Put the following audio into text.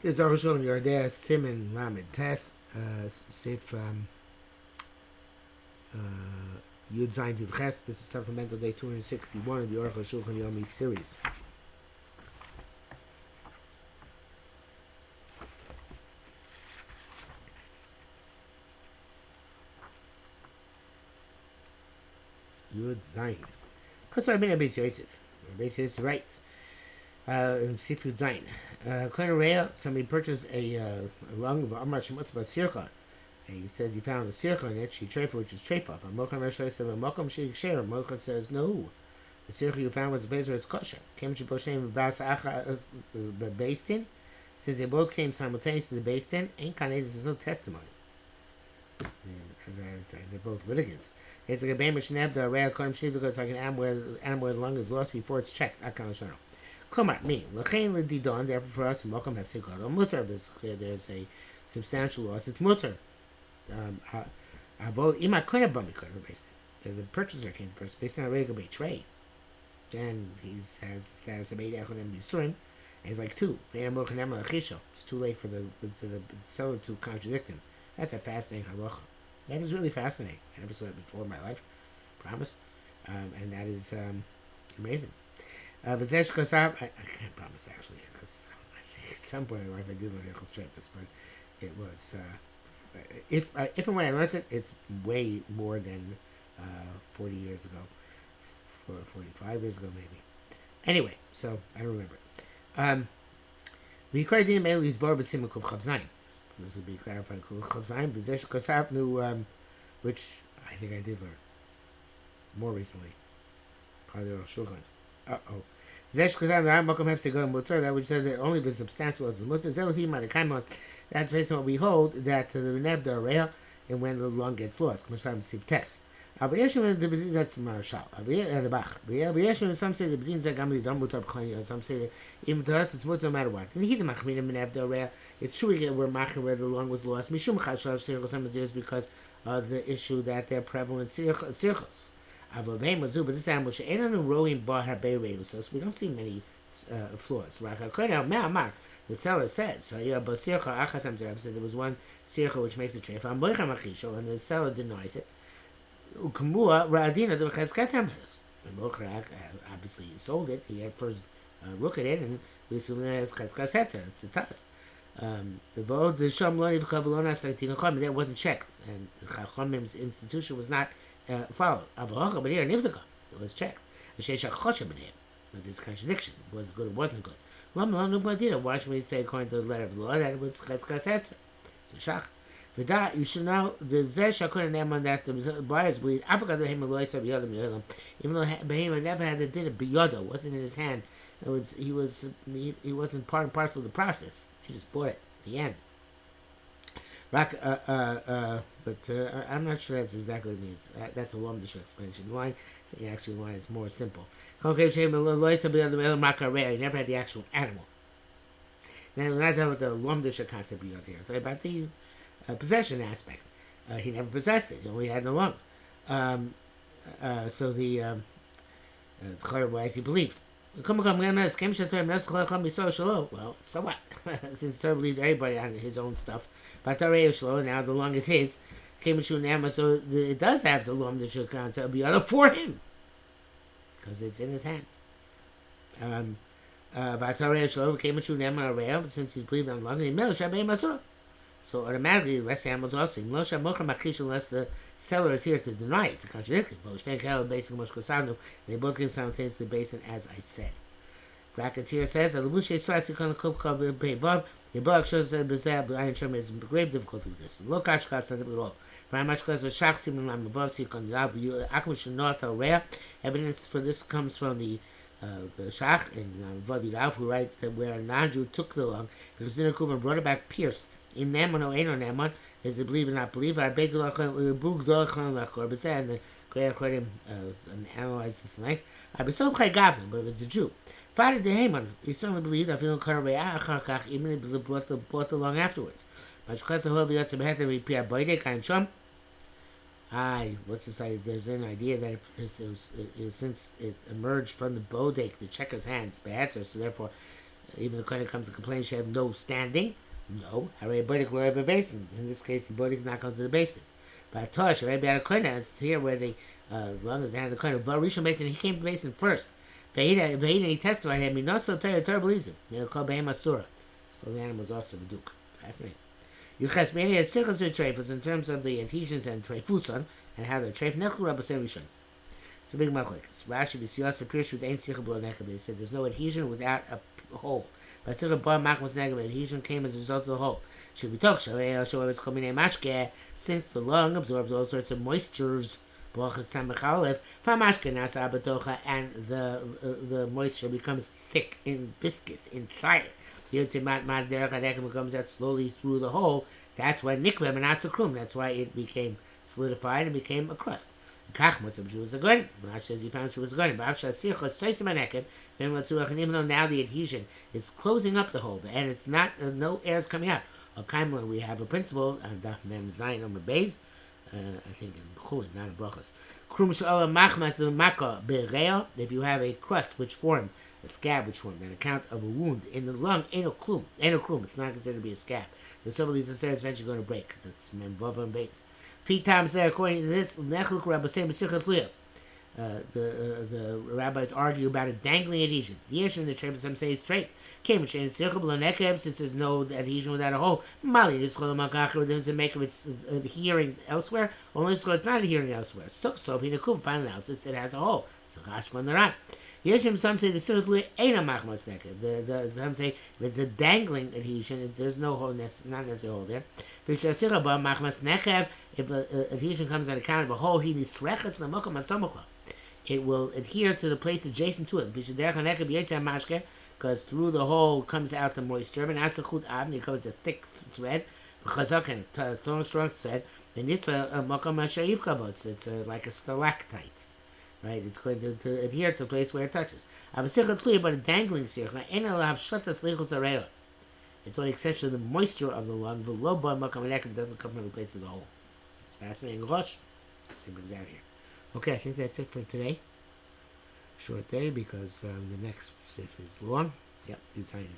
There's HaShulchan Yardea Simon Lamed Tes Sif Yud Zayin Yud Ches. This is Supplemental Day 261 of the Arukh HaShulchan Yomi series. Yud Zayin. Because Rabbi Beis Yosef. Beis Yosef writes in Sif Yud Zayin. Somebody purchased a lung of Amar Shemutz Bas Sircha. And he says he found a sircha in it, she treifa, which is treifa. But Mocha Meshach said, Mocha she share. Mocha says, no. The sircha you found was a place where it's kosher. Came to Boshem Bas Acha the Basin. Says they both came simultaneously to the Basin. Ain't Kanedas, there's no testimony. They're both litigants. It's like a Bama Shneb, the Raya Kodim Shiv, because like an animal where the lung is lost before it's checked. Akan Shano. Klomar, meaning, Lechein Lididon, therefore for us, Mocha Hefsek Gadol Mutter, there's a substantial loss, it's Mutter. The purchaser came first based on a regular trade. Then he has the status of 8 Echonim Yisurim, and he's like 2. It's too late for the seller to contradict him. That's a fascinating halacha. That is really fascinating. I never saw it before in my life. Promise. And that is amazing. I can't promise actually, because I think at some point in life I did learn Echel Strepus, but it was. If and when I learned it, it's way more than 40 years ago, 45 years ago maybe. Anyway, so I don't remember it. The Yikar Din Meili is Bar B'Simuk of Chav Zayin. This would be clarified. Chav Zayin B'Zesh Kosav Nu, which I think I did learn more recently. Part of the HaShulchan. Zesh Kosav Nu Makom Hefsek Gadol Mutar. That which said that only the substantial as the Mutar. Zelafim Madikaimon. That's based on what we hold that the Nev D'Area and when the lung gets lost. Commercial Siv Test. That's Marshal. The Bach. Some say the Bedin Zagamli don't mutar b'chayim. Some say that even to us it's mutar no matter what. And he the Machminim Nev D'Area. It's true we're maching where the lung was lost. Mishum Chashal Sirchos Hamazir because of the issue that they're prevalent Sirchos. Avavim Mazu, but this animal ain't on a rowing bar harbe so we don't see many flaws. The seller says, so there was one sircha which makes a treifa, and the seller denies it. The mochrak obviously sold it. He had first look at it, and we assume it has cheskas heter. It's the tas. The vote the shamloni v'kavalona saitin chacham that wasn't checked, and the chachamim's institution was not followed. But here nivdaka it was checked. The sheisha choshem in him, but this contradiction was it good. It wasn't good. Why should we say according to the letter of the law that it was cheskas heter? It's a shach. For that, you should know the zesh couldn't name on that the buyers believe. I forgot the behemoth even though behemoth never had the din of biyoda, wasn't in his hand. In other words, he wasn't part and parcel of the process. He just bought it at the end. But I'm not sure that's exactly what it means. That's a lomdish explanation. The line is more simple. He never had the actual animal. Now, we're not talking about the lomdish concept here. We're talking about the possession aspect. He never possessed it. He only had the lung. So the wise he believed. Well, so what? Since Torah believed everybody on his own stuff, but now the lung is his. So it does have the lomdish concept for him because it's in his hands. Since he's believed on lung, so automatically the rest of the animals also. Unless the seller is here to deny it, to contradict it. They both came simultaneously to the basin, as I said. Brackets here says the Yabak shows that the iron term is grave difficulty with this. Look at all. Very much because the shachsim and above evidence for this comes from the Shach and Vadirav, who writes that where a non-Jew took the lung, because Zinakuf and brought it back pierced. In Naman or Ain or Naman, is to believe or not believe. I beg and the Great Akhodim analyzed this tonight. I be so quite gavin, but if it's a Jew. Father de Haman, he certainly believed, I feel even if he brought the lung afterwards. But because the whole Biyot Beheter repair Boydek and Shum, what's this idea? There's an idea that since it emerged from the bodek, the checker's hands, beheter, so therefore Even the Kohen comes to complain she had no standing. No, Harei Bodik Lo Rebbe Basin. In this case, the Bodik not going to the basin. But Tosh, Rebbe had a Kohen. It's here where they, as long as they had the Kohen, Rishon Basin, he came to the basin first. Vehida, he testified him. Minoso Torah believes him. Called Behem Asura. So the animal was also the Duke. Fascinating. Yuchas Beni has Sichas Treifus in terms of the adhesions and Treifuson and how they're Treif Nechlu Rabbi Rishon. It's a big machlekes. Rashi b'siyas appears with ain't sicha below neked. They said there's no adhesion without a hole. But sicha bar machmas negative adhesion came as a result of the hole. Should we talk? Since the lung absorbs all sorts of moistures, and the moisture becomes thick and viscous inside it. It comes out slowly through the hole. That's why nikveh and asakrum. That's why it became solidified and became a crust. Kach Mutzav, she was a good. Rashi says he found she was a good. Even though now the adhesion is closing up the hole and it's not, no air is coming out. We have a principle, Daf Mem Zayin Omer Beis, I think in Chulin, not in Brachos. If you have a crust which formed, a scab which formed, on account of a wound in the lung, ain't no klum. It's not considered to be a scab. The some of these is eventually going to break. That's Mem Vav and Beis. Feet times there, according to this, the rabbis argue about a dangling adhesion. The issue in the Torah, some say it's straight. Since there's no adhesion without a hole, Mali, this doesn't make of its adhering elsewhere, only it's not adhering elsewhere. So if in the Kuf, final analysis, it has a hole. So gosh, when they're on. Some say the Sirchlu ain't a machmas neked. Some say if it's a dangling adhesion, there's no hole, not necessarily a hole there. If adhesion comes on account of a hole, it will adhere to the place adjacent to it. Because through the hole comes out the moisture, and it becomes a thick thread, and strong thread, and it's it's like a stalactite. Right, it's going to adhere to the place where it touches. But a dangling sircha, it's only extension of the moisture of the lung. The low bun doesn't come from the place of the hole. It's fascinating. Rosh. Let's see what out here. Okay, I think that's it for today. Short day because the next sif is long. Yep, you tell you.